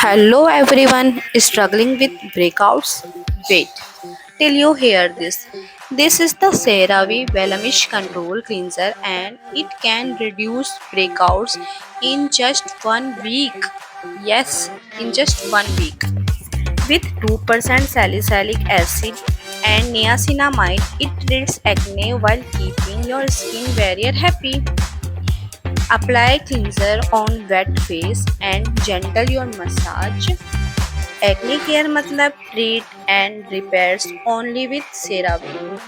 Hello everyone struggling with breakouts? Wait till you hear this. This is the CeraVe Velamish Control Cleanser and it can reduce breakouts in just 1 week. Yes, in just 1 week. With 2% salicylic acid and niacinamide, it treats acne while keeping your skin barrier happy. Apply cleanser on wet face and gentle your massage. Acne care मतलब treat and repairs only with CeraVe.